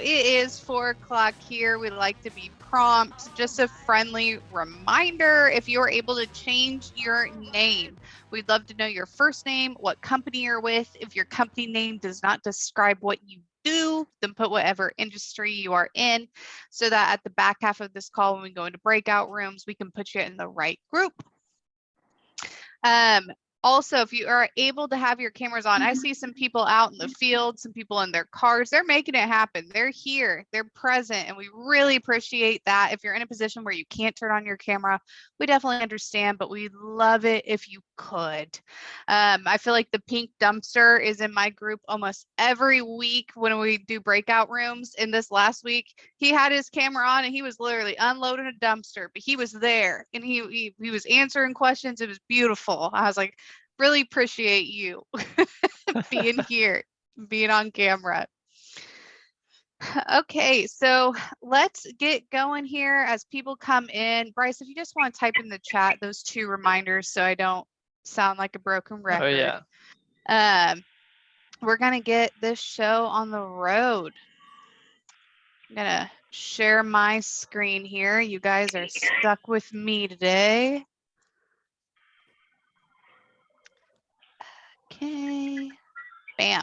it is 4:00 here. We like to be prompt. Just a friendly reminder, if you're able to change your name, we'd love to know your first name, what company you're with. If your company name does not describe what you do, then put whatever industry you are in, so that at the back half of this call, when we go into breakout rooms, we can put you in the right group. Also, if you are able to have your cameras on, I see some people out in the field, some people in their cars, they're making it happen. They're here, they're present, and we really appreciate that. If you're in a position where you can't turn on your camera, we definitely understand, but we'd love it if you could. I feel like the pink dumpster is in my group almost every week when we do breakout rooms. And this last week, he had his camera on and he was literally unloading a dumpster, but he was there and he was answering questions. It was beautiful. I was like, really appreciate you being here, being on camera. Okay, so let's get going here as people come in. Bryce, if you just want to type in the chat those 2 reminders so I don't sound like a broken record. Oh, yeah. We're gonna get this show on the road. I'm gonna share my screen here. You guys are stuck with me today. Okay, bam.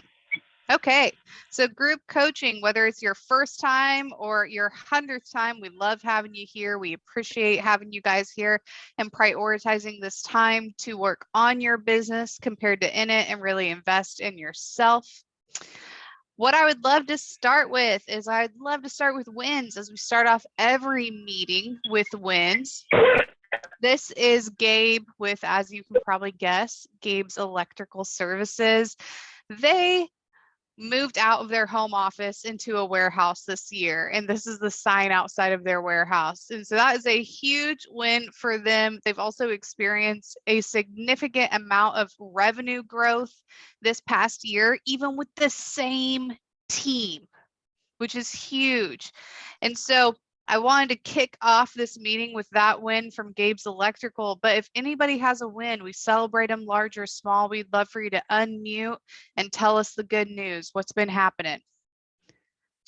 Okay, so group coaching, whether it's your first time or your 100th time, we love having you here. We appreciate having you guys here and prioritizing this time to work on your business compared to in it and really invest in yourself. What I would love to start with is I'd love to start with wins, as we start off every meeting with wins. This is Gabe with, as you can probably guess, Gabe's Electrical Services. They moved out of their home office into a warehouse this year, and this is the sign outside of their warehouse. And so that is a huge win for them. They've also experienced a significant amount of revenue growth this past year, even with the same team, which is huge. And so I wanted to kick off this meeting with that win from Gabe's Electrical, but if anybody has a win, we celebrate them large or small. We'd love for you to unmute and tell us the good news. What's been happening?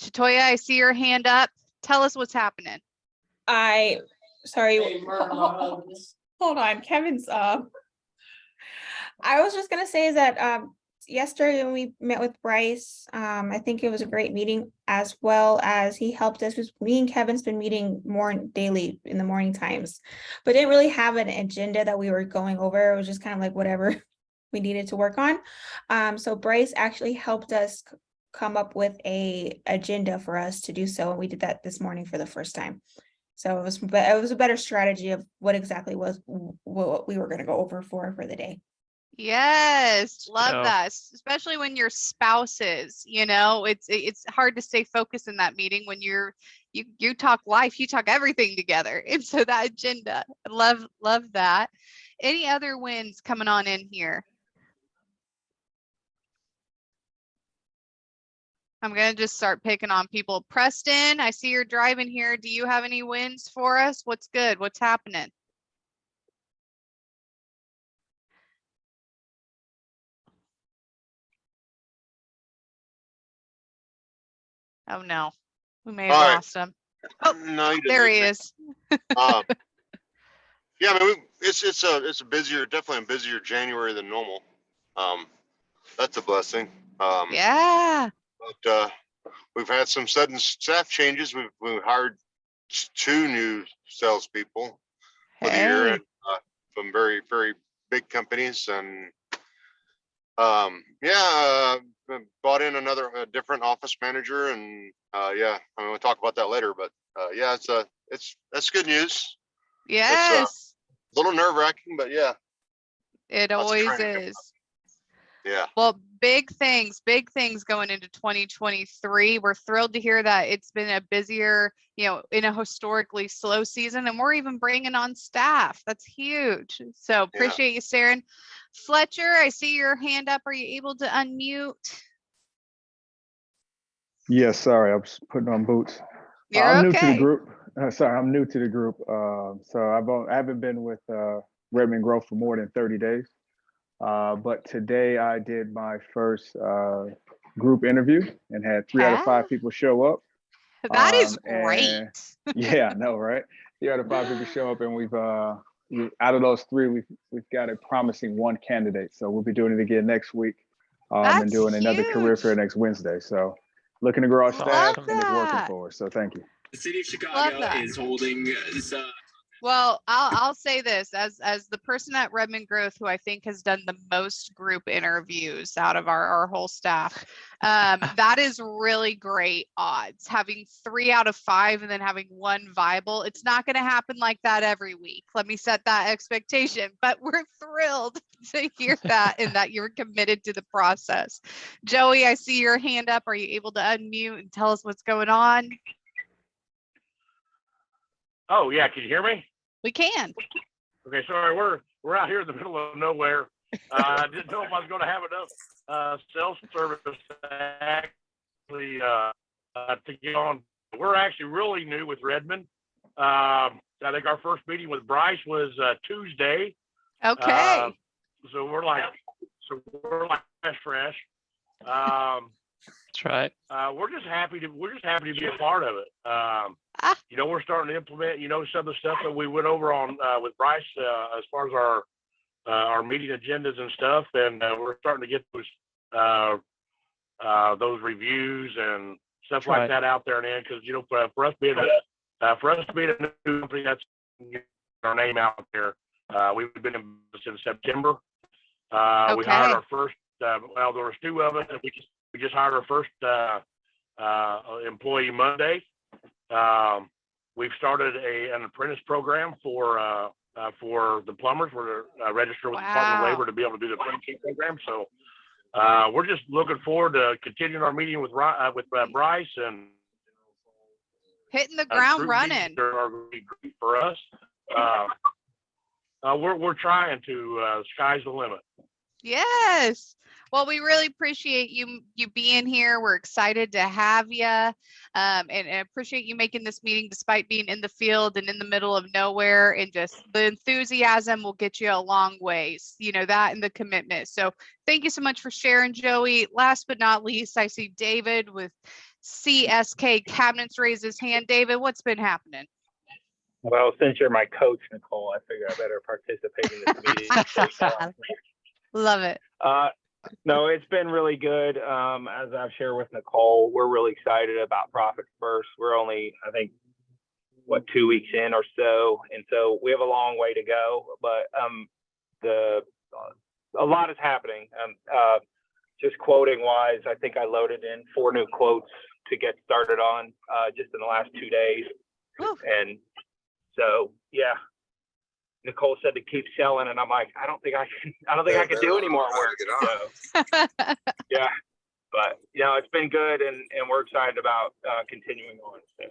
Shatoya, I see your hand up. Tell us what's happening. Sorry, hold on, Kevin's I was just gonna say that yesterday when we met with Bryce, I think it was a great meeting, as well as he helped us. Me and Kevin's been meeting more daily in the morning times, but didn't really have an agenda that we were going over. It was just kind of like whatever we needed to work on. So Bryce actually helped us come up with a agenda for us to do so, and we did that this morning for the first time. So it was a better strategy of what exactly was what we were going to go over for the day. Yes, love that, especially when you're spouses. You know, it's hard to stay focused in that meeting when you talk life, you talk everything together. And so that agenda, love that. Any other wins coming on in here? I'm gonna just start picking on people. Preston, I see you're driving here. Do you have any wins for us? What's good? What's happening? Oh no, we may have lost him. Oh, no, there he is. Yeah, I mean, it's a busier, definitely a busier January than normal. That's a blessing. Yeah. But we've had some sudden staff changes. We've hired 2 new salespeople for the year, and from very, very big companies, and brought in a different office manager, and yeah, I mean, we'll talk about that later, but yeah, that's good news. Yes. It's a little nerve-wracking, but yeah. It always is. Yeah. Well, big things going into 2023. We're thrilled to hear that it's been a busier, in a historically slow season, and we're even bringing on staff. That's huge. So appreciate you, Saren. Fletcher, I see your hand up. Are you able to unmute? Yes, sorry, I was putting on boots. I'm new to the group. Sorry, I'm new to the group. So I haven't been with Redmond Growth for more than 30 days. But today I did my first group interview and had 3 out of 5 people show up. That is And great. yeah, I know, right? 3 out of 5 people show up, and we've out of those 3, we've got a promising 1 candidate. So we'll be doing it again next week, and That's doing another career fair huge. next Wednesday. So looking to grow our Love staff, and it's working that. for us. So thank you. The city of Love Chicago that. is holding this. Well, I'll say this as the person at Redmond Growth who I think has done the most group interviews out of our whole staff. That is really great odds, having 3 out of 5 and then having 1 viable. It's not going to happen like that every week. Let me set that expectation, but we're thrilled to hear that and that you're committed to the process. Joey, I see your hand up. Are you able to unmute and tell us what's going on? Oh yeah, can you hear me? We can. Okay, sorry, we're out here in the middle of nowhere. I didn't know if I was going to have enough cell service actually to get on. We're actually really new with Redmond. I think our first meeting with Bryce was Tuesday. Okay. So we're like fresh. That's right. We're just happy to be a part of it. You know, we're starting to implement, some of the stuff that we went over on with Bryce as far as our meeting agendas and stuff, and we're starting to get those reviews and stuff like that out there and in, because for us being a new company, that's our name out there. We've been in since September. We hired our first. Well, there was 2 of us, and we just hired our first employee Monday. We've started an apprentice program for the plumbers. We're registered with the Department of Labor to be able to do the apprenticeship program. So we're just looking forward to continuing our meeting with Bryce and hitting the ground running. Are great for us. We're trying to. Sky's the limit. Yes. Well, we really appreciate you being here. We're excited to have you, and appreciate you making this meeting despite being in the field and in the middle of nowhere. And just the enthusiasm will get you a long ways. That and the commitment. So thank you so much for sharing, Joey. Last but not least, I see David with CSK Cabinets raise his hand. David, what's been happening? Well, since you're my coach, Nicole, I figure I better participate in this meeting. Love it. No, it's been really good. As I've shared with Nicole, we're really excited about Profit First. We're only, I think, 2 weeks in or so, and so we have a long way to go. But a lot is happening. Just quoting wise, I think I loaded in 4 new quotes to get started on just in the last 2 days, and so yeah. Nicole said to keep selling, and I'm like, I don't think I can do any more work. So, yeah, but it's been good, and we're excited about continuing on. So.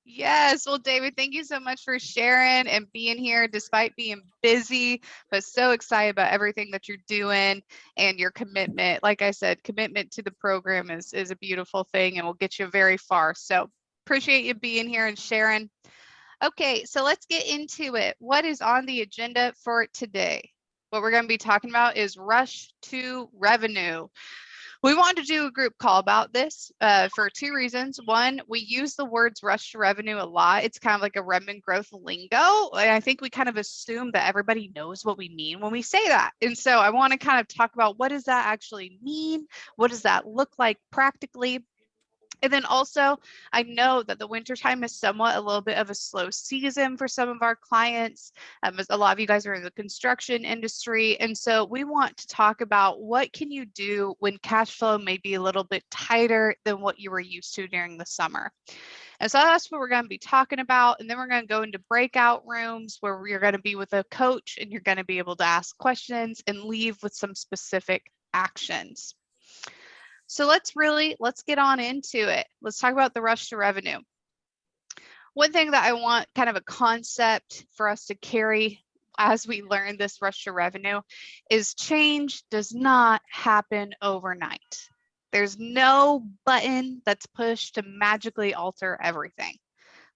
Yes. Well, David, thank you so much for sharing and being here despite being busy, but so excited about everything that you're doing and your commitment. Like I said, commitment to the program is a beautiful thing and will get you very far. So appreciate you being here and sharing. Okay, so let's get into it. What is on the agenda for today? What we're going to be talking about is rush to revenue. We wanted to do a group call about this for 2 reasons. One, we use the words rush to revenue a lot. It's kind of like a Redmond growth lingo. And I think we kind of assume that everybody knows what we mean when we say that. And so I want to kind of talk about what does that actually mean? What does that look like practically? And then also, I know that the wintertime is somewhat a little bit of a slow season for some of our clients. A lot of you guys are in the construction industry. And so we want to talk about what can you do when cash flow may be a little bit tighter than what you were used to during the summer. And so that's what we're going to be talking about. And then we're going to go into breakout rooms where you're going to be with a coach and you're going to be able to ask questions and leave with some specific actions. So let's get on into it. Let's talk about the rush to revenue. One thing that I want kind of a concept for us to carry as we learn this rush to revenue is change does not happen overnight. There's no button that's pushed to magically alter everything.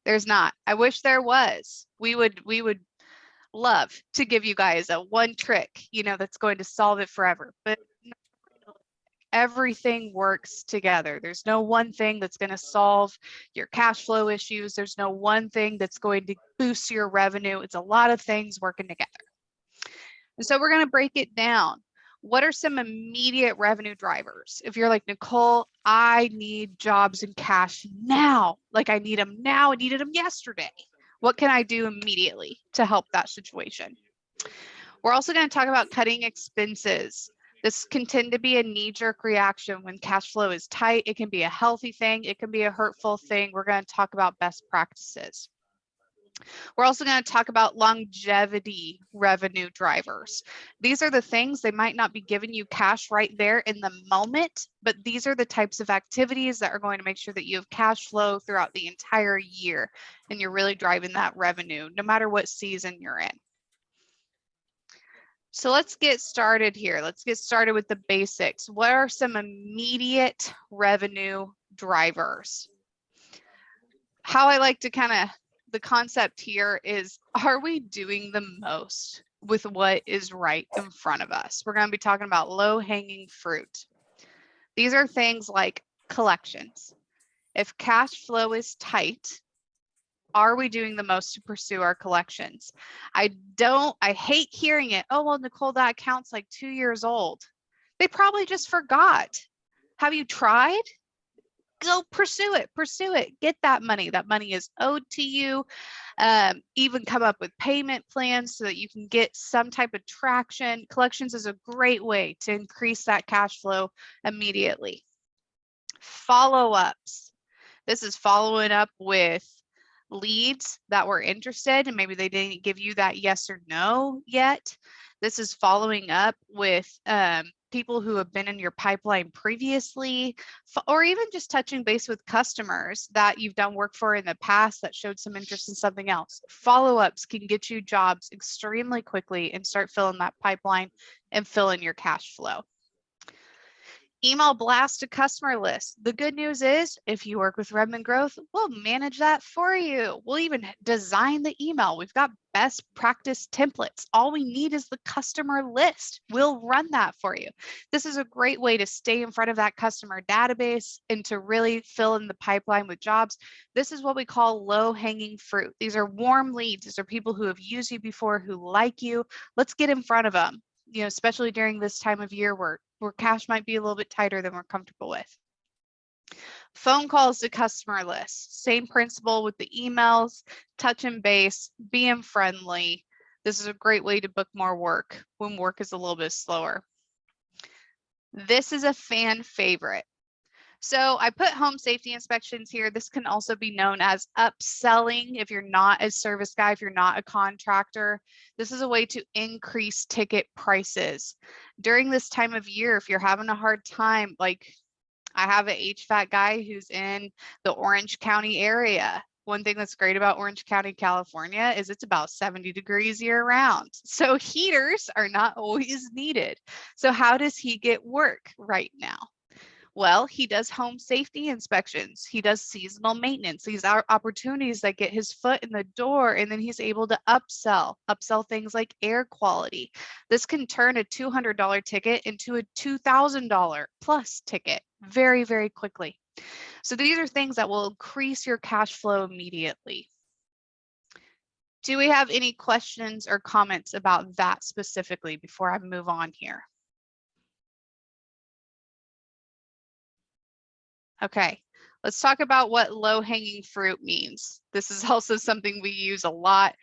There's not. I wish there was. We would love to give you guys a one trick, that's going to solve it forever. But Everything works together. There's no one thing that's going to solve your cash flow issues. There's no one thing that's going to boost your revenue. It's a lot of things working together. And so we're going to break it down. What are some immediate revenue drivers? If you're like, Nicole, I need jobs and cash now. Like I need them now. I needed them yesterday. What can I do immediately to help that situation? We're also going to talk about cutting expenses. This can tend to be a knee-jerk reaction when cash flow is tight. It can be a healthy thing. It can be a hurtful thing. We're going to talk about best practices. We're also going to talk about longevity revenue drivers. These are the things, they might not be giving you cash right there in the moment, but these are the types of activities that are going to make sure that you have cash flow throughout the entire year and you're really driving that revenue no matter what season you're in. So let's get started here. Let's get started with the basics. What are some immediate revenue drivers? How I like to the concept here is, are we doing the most with what is right in front of us? We're going to be talking about low-hanging fruit. These are things like collections. If cash flow is tight, are we doing the most to pursue our collections? I hate hearing it. Oh, well, Nicole, that account's like 2 years old. They probably just forgot. Have you tried? Go pursue it, get that money. That money is owed to you. Even come up with payment plans so that you can get some type of traction. Collections is a great way to increase that cash flow immediately. Follow-ups. This is following up with leads that were interested and maybe they didn't give you that yes or no yet. This is following up with people who have been in your pipeline previously, or even just touching base with customers that you've done work for in the past that showed some interest in something else. Follow-ups can get you jobs extremely quickly and start filling that pipeline and filling your cash flow. Email blast to customer list. The good news is if you work with Redmond Growth, we'll manage that for you. We'll even design the email. We've got best practice templates. All we need is the customer list. We'll run that for you. This is a great way to stay in front of that customer database and to really fill in the pipeline with jobs. This is what we call low-hanging fruit. These are warm leads. These are people who have used you before, who like you. Let's get in front of them, especially during this time of year where cash might be a little bit tighter than we're comfortable with. Phone calls to customer lists. Same principle with the emails, touch and base, being friendly. This is a great way to book more work when work is a little bit slower. This is a fan favorite. So I put home safety inspections here. This can also be known as upselling if you're not a service guy, if you're not a contractor. This is a way to increase ticket prices. During this time of year, if you're having a hard time, like I have an HVAC guy who's in the Orange County area. One thing that's great about Orange County, California is it's about 70 degrees year round. So heaters are not always needed. So how does he get work right now? Well, he does home safety inspections. He does seasonal maintenance. These are opportunities that get his foot in the door, and then he's able to upsell things like air quality. This can turn a $200 ticket into a $2,000 plus ticket very, very quickly. So these are things that will increase your cash flow immediately. Do we have any questions or comments about that specifically before I move on here? Okay, let's talk about what low-hanging fruit means. This is also something we use a lot.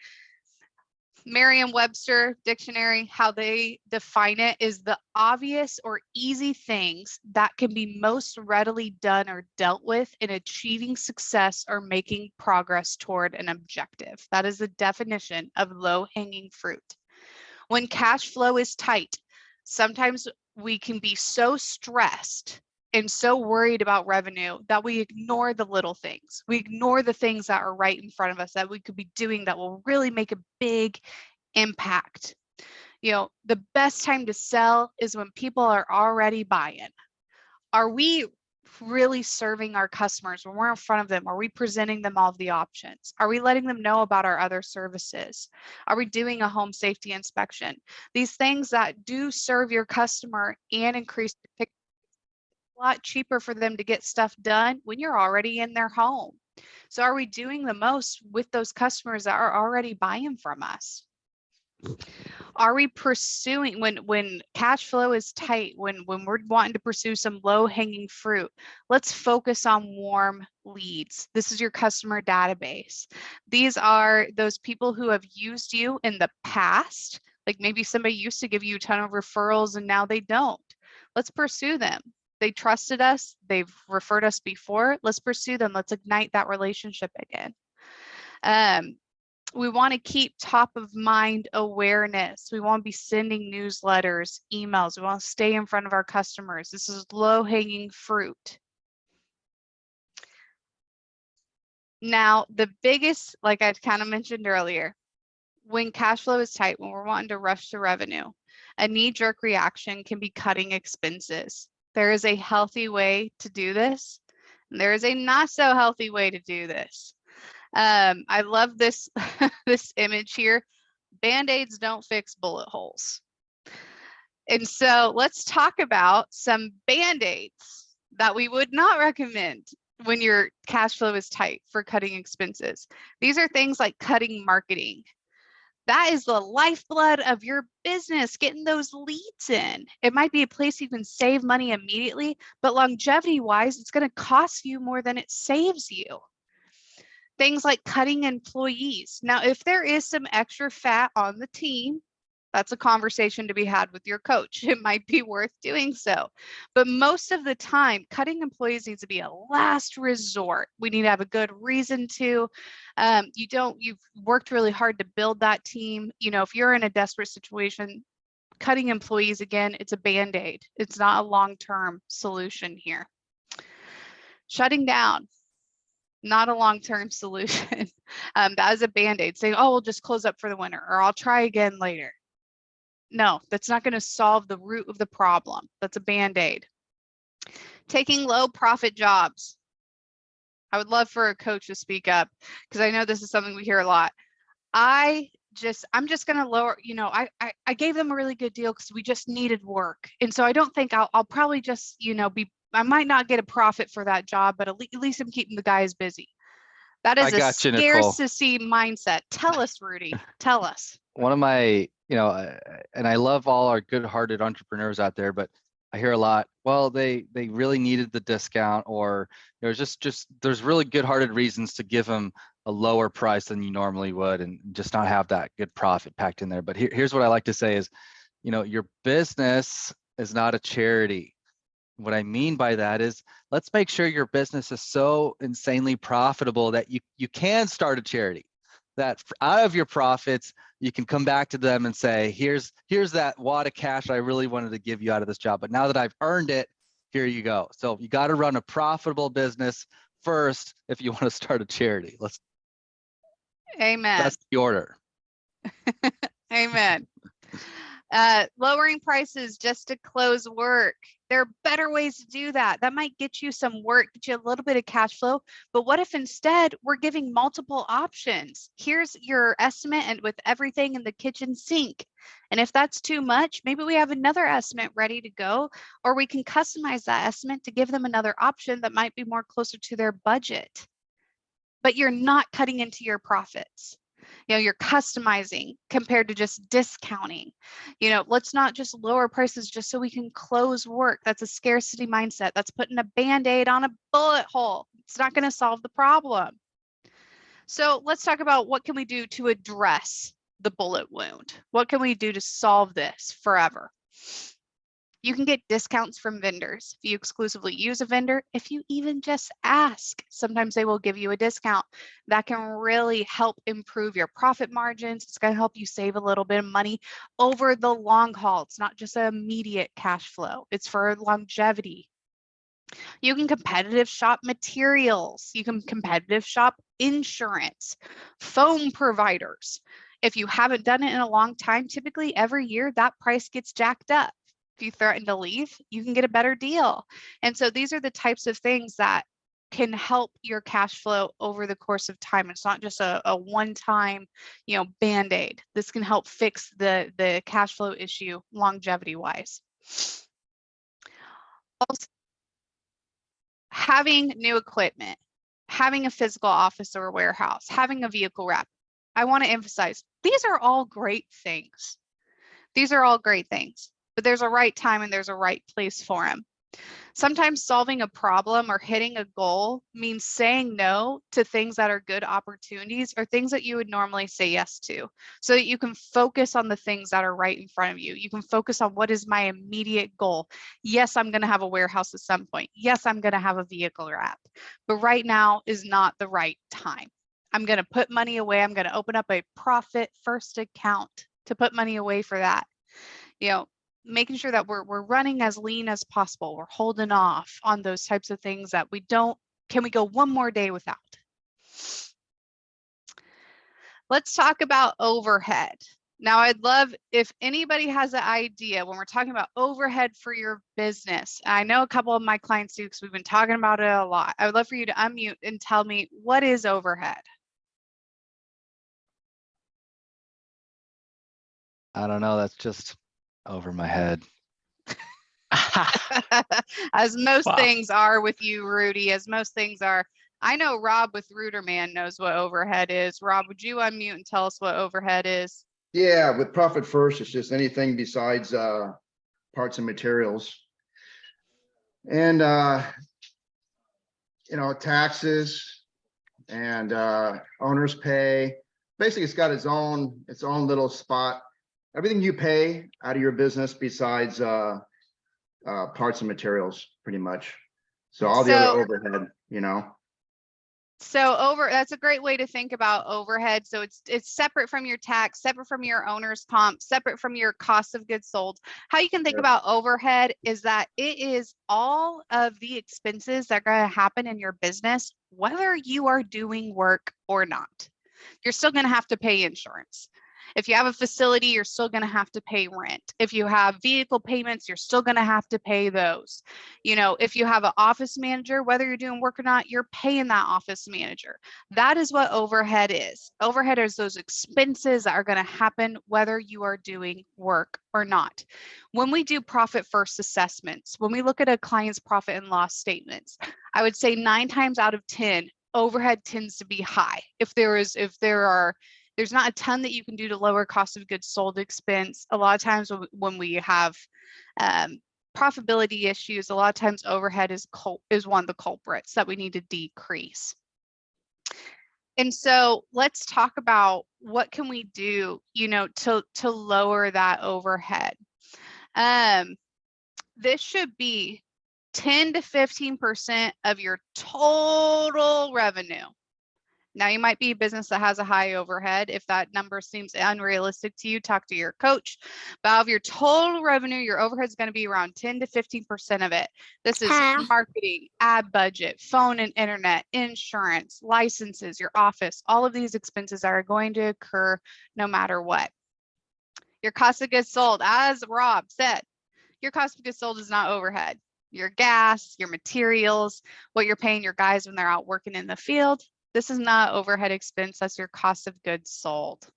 Merriam-Webster dictionary, how they define it is the obvious or easy things that can be most readily done or dealt with in achieving success or making progress toward an objective. That is the definition of low-hanging fruit. When cash flow is tight, sometimes we can be so stressed and so worried about revenue that we ignore the little things. We ignore the things that are right in front of us that we could be doing that will really make a big impact. The best time to sell is when people are already buying. Are we really serving our customers when we're in front of them? Are we presenting them all of the options? Are we letting them know about our other services? Are we doing a home safety inspection? These things that do serve your customer and increase the ticket a lot cheaper for them to get stuff done when you're already in their home. So are we doing the most with those customers that are already buying from us? Are we pursuing when cash flow is tight, when we're wanting to pursue some low-hanging fruit? Let's focus on warm leads. This is your customer database. These are those people who have used you in the past. Like maybe somebody used to give you a ton of referrals and now they don't. Let's pursue them. They trusted us, they've referred us before. Let's pursue them. Let's ignite that relationship again. We want to keep top of mind awareness. We want to be sending newsletters, emails. We want to stay in front of our customers. This is low-hanging fruit. Now, the biggest, like I kind of mentioned earlier, when cash flow is tight, when we're wanting to rush to revenue, a knee-jerk reaction can be cutting expenses. There is a healthy way to do this, and there is a not so healthy way to do this. I love this this image here. Band-aids don't fix bullet holes. And so let's talk about some band-aids that we would not recommend when your cash flow is tight for cutting expenses. These are things like cutting marketing. That is the lifeblood of your business, getting those leads in. It might be a place you can save money immediately, but longevity-wise, it's going to cost you more than it saves you. Things like cutting employees. Now, if there is some extra fat on the team, that's a conversation to be had with your coach. It might be worth doing so. But most of the time, cutting employees needs to be a last resort. We need to have a good reason to. You've worked really hard to build that team. You know, if you're in a desperate situation, cutting employees, again, it's a Band-Aid. It's not a long-term solution here. Shutting down. Not a long-term solution. That is a Band-Aid, saying, oh, we'll just close up for the winter, or I'll try again later. No, that's not going to solve the root of the problem. That's a Band-Aid. Taking low profit jobs. I would love for a coach to speak up because I know this is something we hear a lot. I'm just going to lower, you know, I gave them a really good deal because we just needed work. And so I don't think I'll probably just, you know, I might not get a profit for that job, but at least I'm keeping the guys busy. That is a scarcity mindset. Tell us, Rudy, tell us. One of my, you know, and I love all our good-hearted entrepreneurs out there, but I hear a lot, well, they really needed the discount, or there's just there's really good-hearted reasons to give them a lower price than you normally would and just not have that good profit packed in there. But here's what I like to say is, you know, your business is not a charity. What I mean by that is, let's make sure your business is so insanely profitable that you can start a charity, that out of your profits, you can come back to them and say, here's that wad of cash I really wanted to give you out of this job, but now that I've earned it, here you go. So you got to run a profitable business first if you want to start a charity. Amen. That's the order. Amen. Lowering prices just to close work. There are better ways to do that. That might get you some work, get you a little bit of cash flow. But what if instead we're giving multiple options? Here's your estimate and with everything in the kitchen sink. And if that's too much, maybe we have another estimate ready to go, or we can customize that estimate to give them another option that might be more closer to their budget. But you're not cutting into your profits. You know, you're customizing compared to just discounting. You know, let's not just lower prices just so we can close work. That's a scarcity mindset. That's putting a Band-Aid on a bullet hole. It's not going to solve the problem. So let's talk about what can we do to address the bullet wound? What can we do to solve this forever? You can get discounts from vendors if you exclusively use a vendor. If you even just ask, sometimes they will give you a discount. That can really help improve your profit margins. It's going to help you save a little bit of money over the long haul. It's not just an immediate cash flow. It's for longevity. You can competitive shop materials. You can competitive shop insurance, phone providers. If you haven't done it in a long time, typically every year that price gets jacked up. If you threaten to leave, you can get a better deal. And so these are the types of things that can help your cash flow over the course of time. It's not just a one-time, you know, Band-Aid. This can help fix the cash flow issue longevity-wise. Also, having new equipment, having a physical office or a warehouse, having a vehicle wrap. I want to emphasize, these are all great things. These are all great things, but there's a right time and there's a right place for them. Sometimes solving a problem or hitting a goal means saying no to things that are good opportunities or things that you would normally say yes to, so that you can focus on the things that are right in front of you. You can focus on what is my immediate goal. Yes, I'm going to have a warehouse at some point. Yes, I'm going to have a vehicle wrap, but right now is not the right time. I'm going to put money away. I'm going to open up a profit first account to put money away for that. You know, making sure that we're running as lean as possible. We're holding off on those types of things that we don't, can we go one more day without? Let's talk about overhead. Now, I'd love if anybody has an idea when we're talking about overhead for your business. I know a couple of my clients do because we've been talking about it a lot. I would love for you to unmute and tell me, what is overhead? I don't know. That's just over my head. As most Wow. things are with you, Rudy, as most things are. I know Rob with Rooterman knows what overhead is. Rob, would you unmute and tell us what overhead is? Yeah, with Profit First, it's just anything besides parts and materials. And you know, taxes and owner's pay. Basically, it's got its own little spot. Everything you pay out of your business besides parts and materials, pretty much. So all the other overhead, you know. So that's a great way to think about overhead. So it's separate from your tax, separate from your owner's comp, separate from your cost of goods sold. How you can think about overhead is that it is all of the expenses that are going to happen in your business, whether you are doing work or not. You're still going to have to pay insurance. If you have a facility, you're still going to have to pay rent. If you have vehicle payments, you're still going to have to pay those. You know, if you have an office manager, whether you're doing work or not, you're paying that office manager. That is what overhead is. Overhead is those expenses that are going to happen whether you are doing work or not. When we do profit first assessments, when we look at a client's profit and loss statements, I would say 9 times out of 10, overhead tends to be high. There's not a ton that you can do to lower cost of goods sold expense. A lot of times when we have profitability issues, a lot of times overhead is one of the culprits that we need to decrease. And so let's talk about what can we do, you know, to lower that overhead. This should be 10 to 15% of your total revenue. Now, you might be a business that has a high overhead. If that number seems unrealistic to you, talk to your coach. But out of your total revenue, your overhead is going to be around 10 to 15% of it. This is marketing, ad budget, phone and internet, insurance, licenses, your office. All of these expenses are going to occur no matter what. Your cost of goods sold, as Rob said, your cost of goods sold is not overhead. Your gas, your materials, what you're paying your guys when they're out working in the field. This is not overhead expense, that's your cost of goods sold.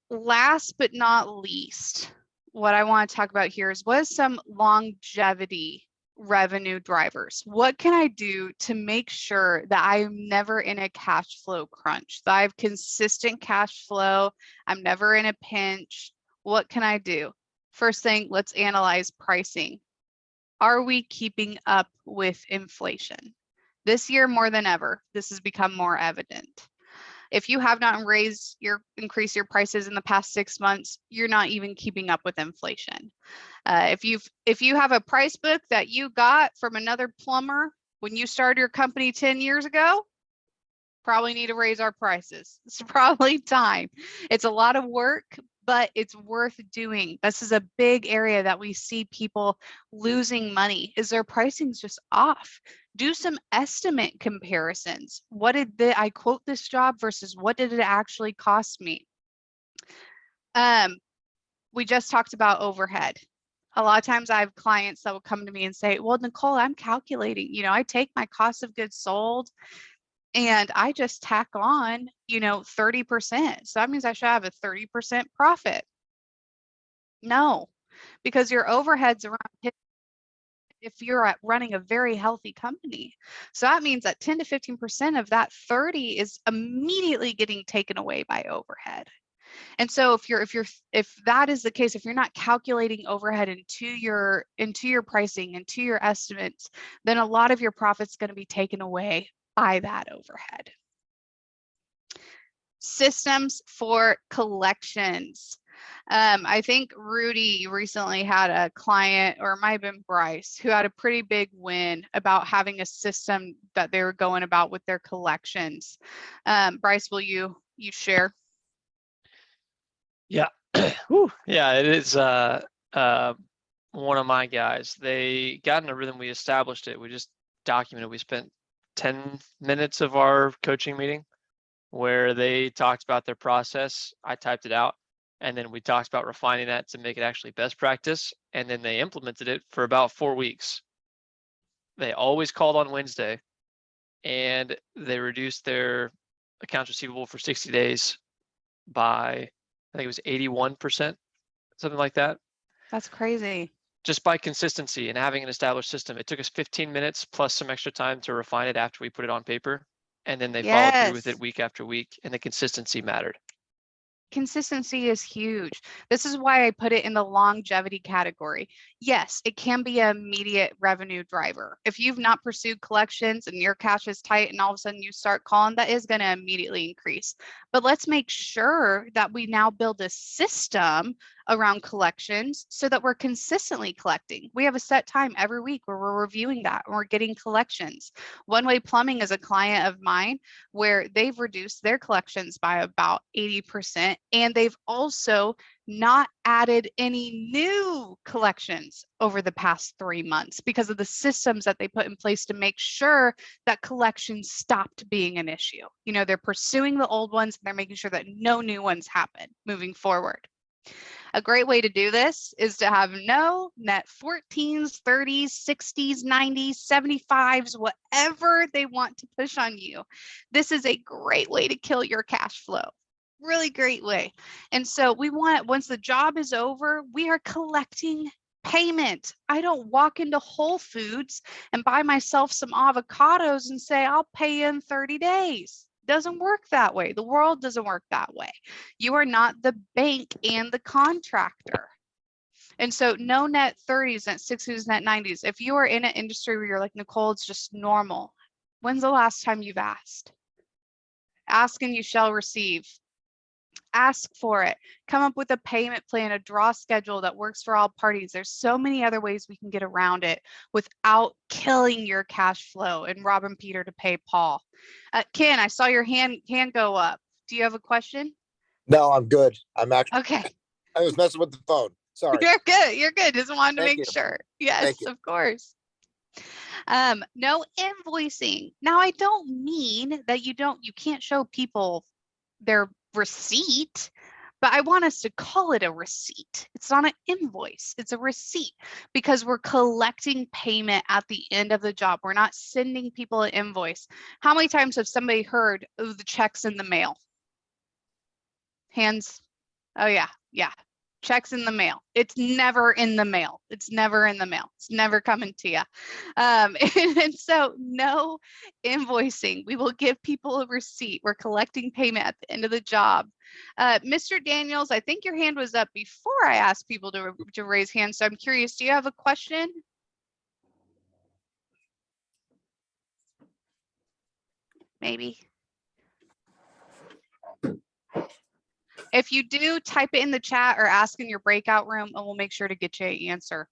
Last but not least, what I want to talk about here is what is some longevity revenue drivers? What can I do to make sure that I'm never in a cash flow crunch, that I have consistent cash flow, I'm never in a pinch? What can I do? First thing, let's analyze pricing. Are we keeping up with inflation? This year more than ever, this has become more evident. If you have not increased your prices in the past 6 months, you're not even keeping up with inflation. If you have a price book that you got from another plumber when you started your company 10 years ago, probably need to raise our prices. It's probably time. It's a lot of work, but it's worth doing. This is a big area that we see people losing money, is their pricing's just off. Do some estimate comparisons. What did I quote this job versus what did it actually cost me? We just talked about overhead. A lot of times I have clients that will come to me and say, well, Nicole, I'm calculating, you know, I take my cost of goods sold and I just tack on, you know, 30%. So that means I should have a 30% profit. No, because your overhead's around if you're running a very healthy company. So that means that 10 to 15% of that 30 is immediately getting taken away by overhead. And so if that is the case, if you're not calculating overhead into your pricing, into your estimates, then a lot of your profit's going to be taken away by that overhead. Systems for collections. I think Rudy recently had a client, or it might have been Bryce, who had a pretty big win about having a system that they were going about with their collections. Bryce, will you share? Yeah. Whew. Yeah, it is one of my guys. They got in a rhythm. We established it. We just documented. We spent 10 minutes of our coaching meeting where they talked about their process. I typed it out, and then we talked about refining that to make it actually best practice. And then they implemented it for about 4 weeks. They always called on Wednesday, and they reduced their accounts receivable for 60 days by, I think it was 81%, something like that. That's crazy. Just by consistency and having an established system. It took us 15 minutes plus some extra time to refine it after we put it on paper. And then they followed through with it week after week, and the consistency mattered. Consistency is huge. This is why I put it in the longevity category. Yes, it can be an immediate revenue driver. If you've not pursued collections and your cash is tight and all of a sudden you start calling, that is going to immediately increase. But let's make sure that we now build a system around collections so that we're consistently collecting. We have a set time every week where we're reviewing that and we're getting collections. One Way Plumbing is a client of mine where they've reduced their collections by about 80%, and they've also not added any new collections over the past 3 months because of the systems that they put in place to make sure that collections stopped being an issue. You know, they're pursuing the old ones and they're making sure that no new ones happen moving forward. A great way to do this is to have no net 14s, 30s, 60s, 90s, 75s, whatever they want to push on you. This is a great way to kill your cash flow. Really great way. And so we want, once the job is over, we are collecting payment. I don't walk into Whole Foods and buy myself some avocados and say, I'll pay you in 30 days. Doesn't work that way. The world doesn't work that way. You are not the bank and the contractor. And so no net 30s, net 60s, net 90s. If you are in an industry where you're like, Nicole, it's just normal. When's the last time you've asked? Ask and you shall receive. Ask for it. Come up with a payment plan, a draw schedule that works for all parties. There's so many other ways we can get around it without killing your cash flow and robbing Peter to pay Paul. Ken, I saw your hand go up. Do you have a question? No, I'm good. I'm actually okay. I was messing with the phone. Sorry. You're good. You're good. Just wanted to Thank make you. sure. Yes, Thank you. of course. No invoicing. Now, I don't mean that you can't show people their receipt, but I want us to call it a receipt. It's not an invoice, it's a receipt, because we're collecting payment at the end of the job. We're not sending people an invoice. How many times have somebody heard, oh, the check's in the mail? Hands. Oh yeah, checks in the mail. It's never in the mail. It's never in the mail. It's never coming to you. And so no invoicing. We will give people a receipt. We're collecting payment at the end of the job. Mr. Daniels, I think your hand was up before I asked people to raise hands. So I'm curious, do you have a question? Maybe. If you do, type it in the chat or ask in your breakout room and we'll make sure to get you an answer.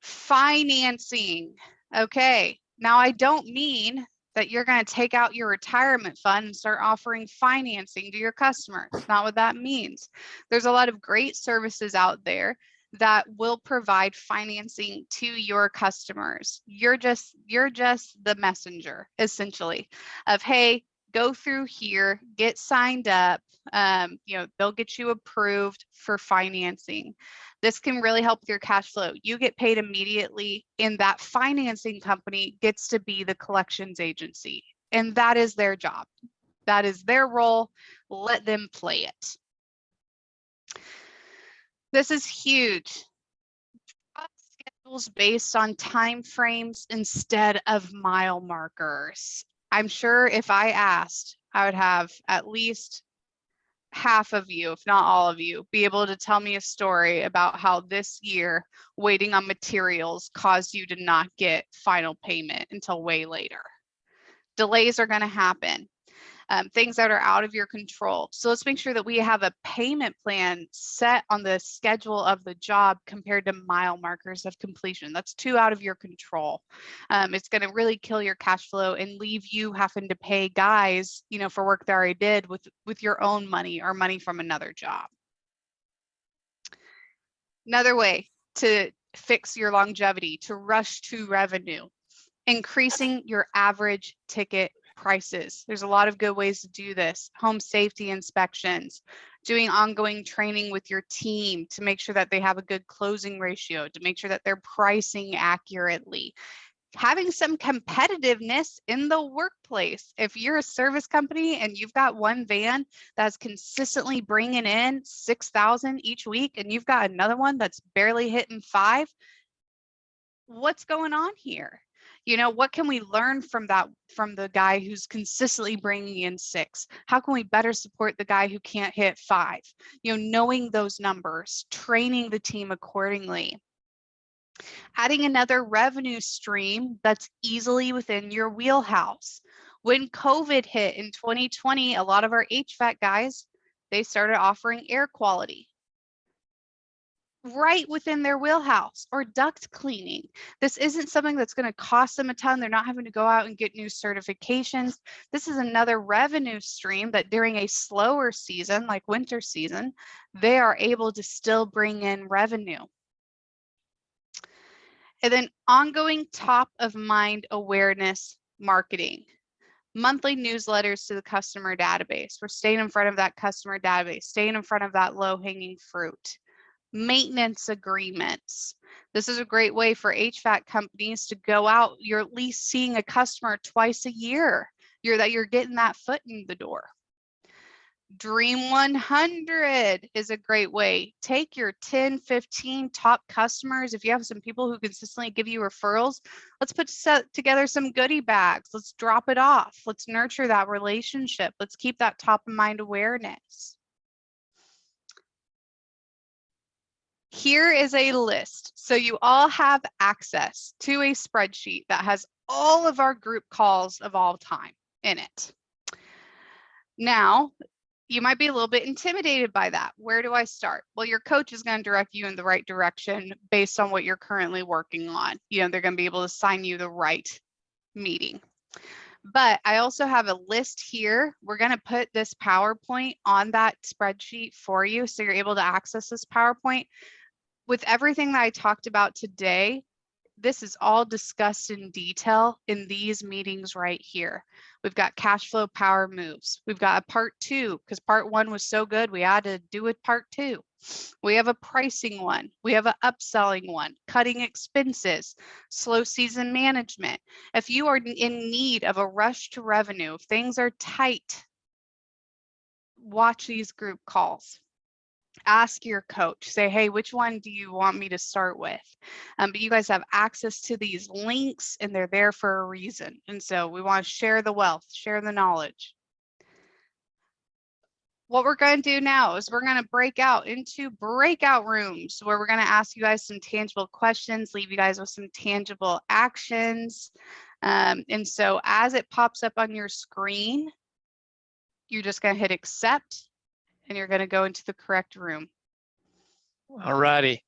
Financing. Okay, now I don't mean that you're going to take out your retirement fund and start offering financing to your customers. That's not what that means. There's a lot of great services out there that will provide financing to your customers. You're just the messenger, essentially, of, hey, go through here, get signed up. They'll get you approved for financing. This can really help with your cash flow. You get paid immediately, and that financing company gets to be the collections agency. And that is their job. That is their role. Let them play it. This is huge. based on time frames instead of mile markers. I'm sure if I asked, I would have at least half of you, if not all of you, be able to tell me a story about how this year waiting on materials caused you to not get final payment until way later. Delays are going to happen. Things that are out of your control. So let's make sure that we have a payment plan set on the schedule of the job compared to mile markers of completion. That's too out of your control. It's going to really kill your cash flow and leave you having to pay guys, you know, for work they already did with your own money or money from another job. Another way to fix your longevity, to rush to revenue, increasing your average ticket prices. There's a lot of good ways to do this. Home safety inspections, doing ongoing training with your team to make sure that they have a good closing ratio, to make sure that they're pricing accurately. Having some competitiveness in the workplace. If you're a service company and you've got one van that's consistently bringing in 6,000 each week and you've got another one that's barely hitting 5, what's going on here? You know, what can we learn from that, from the guy who's consistently bringing in 6? How can we better support the guy who can't hit 5? You know, knowing those numbers, training the team accordingly. Adding another revenue stream that's easily within your wheelhouse. When COVID hit in 2020, a lot of our HVAC guys, they started offering air quality right within their wheelhouse, or duct cleaning. This isn't something that's going to cost them a ton. They're not having to go out and get new certifications. This is another revenue stream that during a slower season, like winter season, they are able to still bring in revenue. And then ongoing top of mind awareness marketing. Monthly newsletters to the customer database. We're staying in front of that customer database, staying in front of that low-hanging fruit. Maintenance agreements. This is a great way for HVAC companies to go out. You're at least seeing a customer twice a year. You're getting that foot in the door. Dream 100 is a great way. Take your 10, 15 top customers. If you have some people who consistently give you referrals, let's put together some goodie bags. Let's drop it off. Let's nurture that relationship. Let's keep that top of mind awareness. Here is a list. So you all have access to a spreadsheet that has all of our group calls of all time in it. Now, you might be a little bit intimidated by that. Where do I start? Well, your coach is going to direct you in the right direction based on what you're currently working on. You know, they're going to be able to assign you the right meeting. But I also have a list here. We're going to put this PowerPoint on that spreadsheet for you, so you're able to access this PowerPoint. With everything that I talked about today, this is all discussed in detail in these meetings right here. We've got cash flow power moves. We've got a part 2, because part 1 was so good, we had to do a part 2. We have a pricing one. We have an upselling one, cutting expenses, slow season management. If you are in need of a rush to revenue, if things are tight, watch these group calls. Ask your coach, say, hey, which one do you want me to start with? But you guys have access to these links and they're there for a reason. And so we want to share the wealth, share the knowledge. What we're going to do now is we're going to break out into breakout rooms where we're going to ask you guys some tangible questions, leave you guys with some tangible actions. And so as it pops up on your screen, you're just going to hit accept and you're going to go into the correct room. All righty.